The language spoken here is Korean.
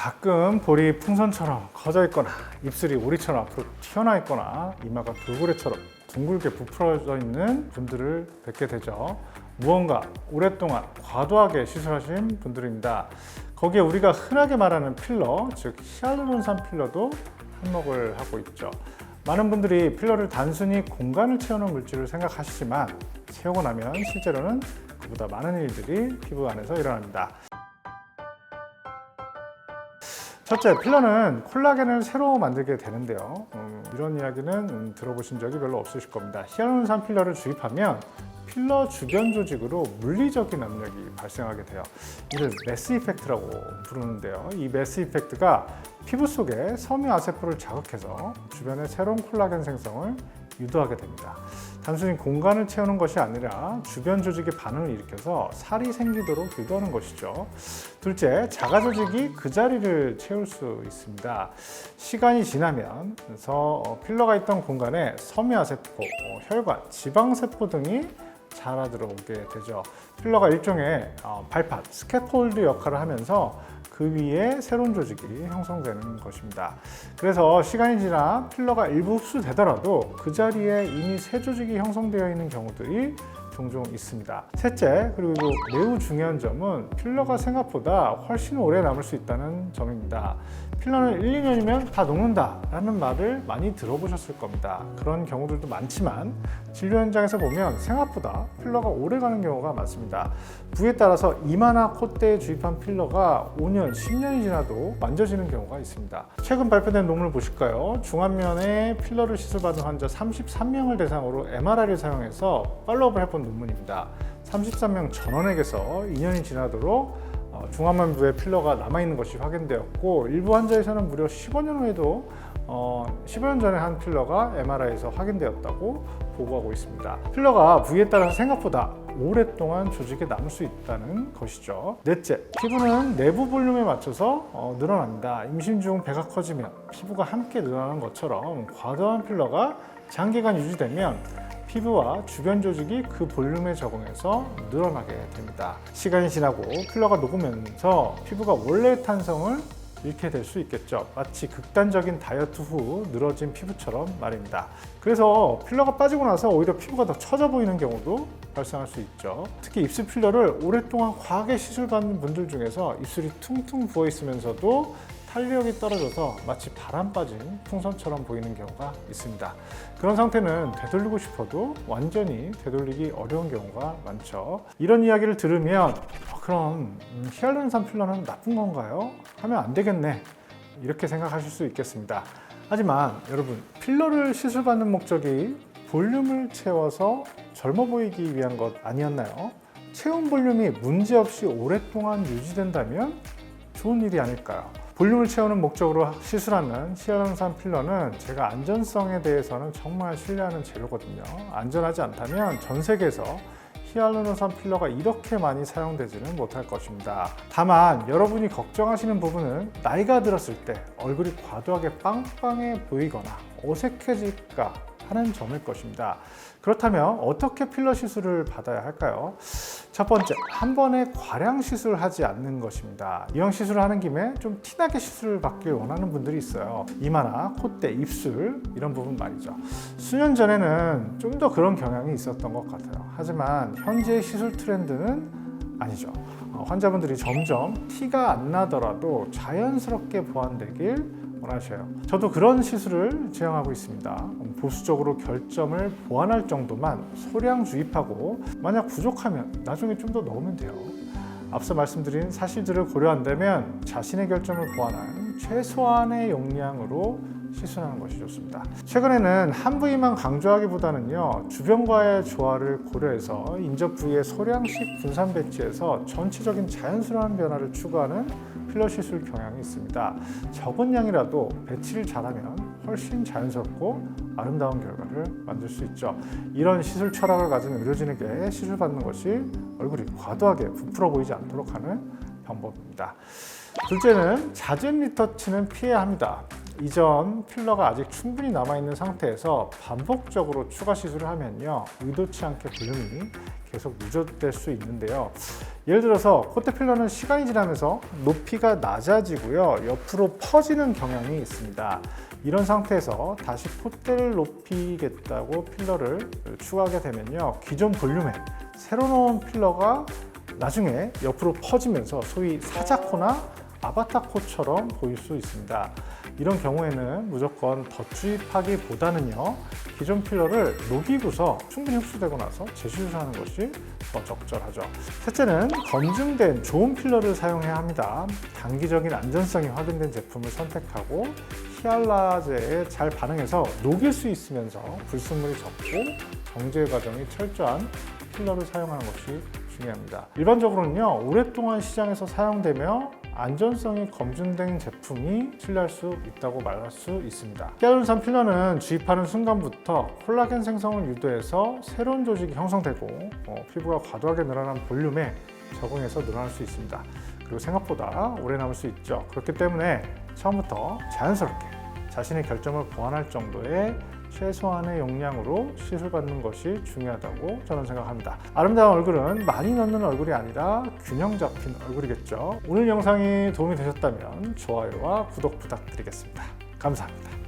가끔 볼이 풍선처럼 커져 있거나 입술이 오리처럼 앞으로 튀어나와 있거나 이마가 돌고래처럼 둥글게 부풀어져 있는 분들을 뵙게 되죠. 무언가 오랫동안 과도하게 시술하신 분들입니다. 거기에 우리가 흔하게 말하는 필러, 즉 히알루론산 필러도 한몫을 하고 있죠. 많은 분들이 필러를 단순히 공간을 채우는 물질을 생각하시지만 채우고 나면 실제로는 그보다 많은 일들이 피부 안에서 일어납니다. 첫째, 필러는 콜라겐을 새로 만들게 되는데요. 이런 이야기는 들어보신 적이 별로 없으실 겁니다. 히알루론산 필러를 주입하면 필러 주변 조직으로 물리적인 압력이 발생하게 돼요. 이를 메스 이펙트라고 부르는데요. 이 메스 이펙트가 피부 속에 섬유아세포를 자극해서 주변에 새로운 콜라겐 생성을 유도하게 됩니다. 단순히 공간을 채우는 것이 아니라 주변 조직의 반응을 일으켜서 살이 생기도록 유도하는 것이죠. 둘째, 자가 조직이 그 자리를 채울 수 있습니다. 시간이 지나면서 필러가 있던 공간에 섬유아세포, 혈관, 지방세포 등이 자라 들어오게 되죠. 필러가 일종의 발판, 스캐폴드 역할을 하면서 그 위에 새로운 조직이 형성되는 것입니다. 그래서 시간이 지나 필러가 일부 흡수되더라도 그 자리에 이미 새 조직이 형성되어 있는 경우들이 종종 있습니다. 셋째, 그리고 매우 중요한 점은 필러가 생각보다 훨씬 오래 남을 수 있다는 점입니다. 필러는 1, 2년이면 다 녹는다 라는 말을 많이 들어보셨을 겁니다. 그런 경우들도 많지만 진료 현장에서 보면 생각보다 필러가 오래 가는 경우가 많습니다. 부위에 따라서 이마나 콧대에 주입한 필러가 5년, 10년이 지나도 만져지는 경우가 있습니다. 최근 발표된 논문을 보실까요? 중안면에 필러를 시술받은 환자 33명을 대상으로 MRI를 사용해서 팔로우업을 해본 논문입니다. 33명 전원에게서 2년이 지나도록 중안면부에 필러가 남아있는 것이 확인되었고, 일부 환자에서는 무려 15년 후에도 15년 전에 한 필러가 MRI에서 확인되었다고 보고하고 있습니다. 필러가 부위에 따라서 생각보다 오랫동안 조직에 남을 수 있다는 것이죠. 넷째, 피부는 내부 볼륨에 맞춰서 늘어납니다. 임신 중 배가 커지면 피부가 함께 늘어나는 것처럼 과도한 필러가 장기간 유지되면 피부와 주변 조직이 그 볼륨에 적응해서 늘어나게 됩니다. 시간이 지나고 필러가 녹으면서 피부가 원래의 탄성을 잃게 될 수 있겠죠. 마치 극단적인 다이어트 후 늘어진 피부처럼 말입니다. 그래서 필러가 빠지고 나서 오히려 피부가 더 처져 보이는 경우도 발생할 수 있죠. 특히 입술 필러를 오랫동안 과하게 시술받는 분들 중에서 입술이 퉁퉁 부어 있으면서도 탄력이 떨어져서 마치 바람 빠진 풍선처럼 보이는 경우가 있습니다. 그런 상태는 되돌리고 싶어도 완전히 되돌리기 어려운 경우가 많죠. 이런 이야기를 들으면 그럼 히알루론산 필러는 나쁜 건가요? 하면 안 되겠네, 이렇게 생각하실 수 있겠습니다. 하지만 여러분, 필러를 시술받는 목적이 볼륨을 채워서 젊어 보이기 위한 것 아니었나요? 채운 볼륨이 문제없이 오랫동안 유지된다면 좋은 일이 아닐까요? 볼륨을 채우는 목적으로 시술하는 히알루론산 필러는 제가 안전성에 대해서는 정말 신뢰하는 재료거든요. 안전하지 않다면 전 세계에서 히알루론산 필러가 이렇게 많이 사용되지는 못할 것입니다. 다만 여러분이 걱정하시는 부분은 나이가 들었을 때 얼굴이 과도하게 빵빵해 보이거나 어색해질까 하는 점일 것입니다. 그렇다면 어떻게 필러 시술을 받아야 할까요? 첫 번째, 한 번에 과량 시술하지 않는 것입니다. 이왕 시술을 하는 김에 좀 티나게 시술을 받길 원하는 분들이 있어요. 이마나 콧대, 입술 이런 부분 말이죠. 수년 전에는 좀 더 그런 경향이 있었던 것 같아요. 하지만 현재의 시술 트렌드는 아니죠. 환자분들이 점점 티가 안 나더라도 자연스럽게 보완되길 원하셔요. 저도 그런 시술을 지향하고 있습니다. 보수적으로 결점을 보완할 정도만 소량 주입하고 만약 부족하면 나중에 좀 더 넣으면 돼요. 앞서 말씀드린 사실들을 고려한다면 자신의 결점을 보완할 최소한의 용량으로 시술하는 것이 좋습니다. 최근에는 한 부위만 강조하기보다는요, 주변과의 조화를 고려해서 인접 부위에 소량씩 분산 배치해서 전체적인 자연스러운 변화를 추구하는 필러 시술 경향이 있습니다. 적은 양이라도 배치를 잘하면 훨씬 자연스럽고 아름다운 결과를 만들 수 있죠. 이런 시술 철학을 가진 의료진에게 시술받는 것이 얼굴이 과도하게 부풀어 보이지 않도록 하는 방법입니다. 둘째는 잦은 리터치는 피해야 합니다. 이전 필러가 아직 충분히 남아있는 상태에서 반복적으로 추가 시술을 하면요, 의도치 않게 볼륨이 계속 누적될 수 있는데요. 예를 들어서 콧대 필러는 시간이 지나면서 높이가 낮아지고요. 옆으로 퍼지는 경향이 있습니다. 이런 상태에서 다시 콧대를 높이겠다고 필러를 추가하게 되면요. 기존 볼륨에 새로 넣은 필러가 나중에 옆으로 퍼지면서 소위 사자코나 아바타코처럼 보일 수 있습니다. 이런 경우에는 무조건 덧주입하기보다는요, 기존 필러를 녹이고서 충분히 흡수되고 나서 재시술하는 것이 더 적절하죠. 셋째는 검증된 좋은 필러를 사용해야 합니다. 단기적인 안전성이 확인된 제품을 선택하고 히알라제에 잘 반응해서 녹일 수 있으면서 불순물이 적고 정제 과정이 철저한 필러를 사용하는 것이 중요합니다. 일반적으로는요, 오랫동안 시장에서 사용되며 안전성이 검증된 제품이 신뢰할 수 있다고 말할 수 있습니다. 히알루론산 필러는 주입하는 순간부터 콜라겐 생성을 유도해서 새로운 조직이 형성되고 피부가 과도하게 늘어난 볼륨에 적응해서 늘어날 수 있습니다. 그리고 생각보다 오래 남을 수 있죠. 그렇기 때문에 처음부터 자연스럽게 자신의 결점을 보완할 정도의 최소한의 용량으로 시술받는 것이 중요하다고 저는 생각합니다. 아름다운 얼굴은 많이 넣는 얼굴이 아니라 균형 잡힌 얼굴이겠죠. 오늘 영상이 도움이 되셨다면 좋아요와 구독 부탁드리겠습니다. 감사합니다.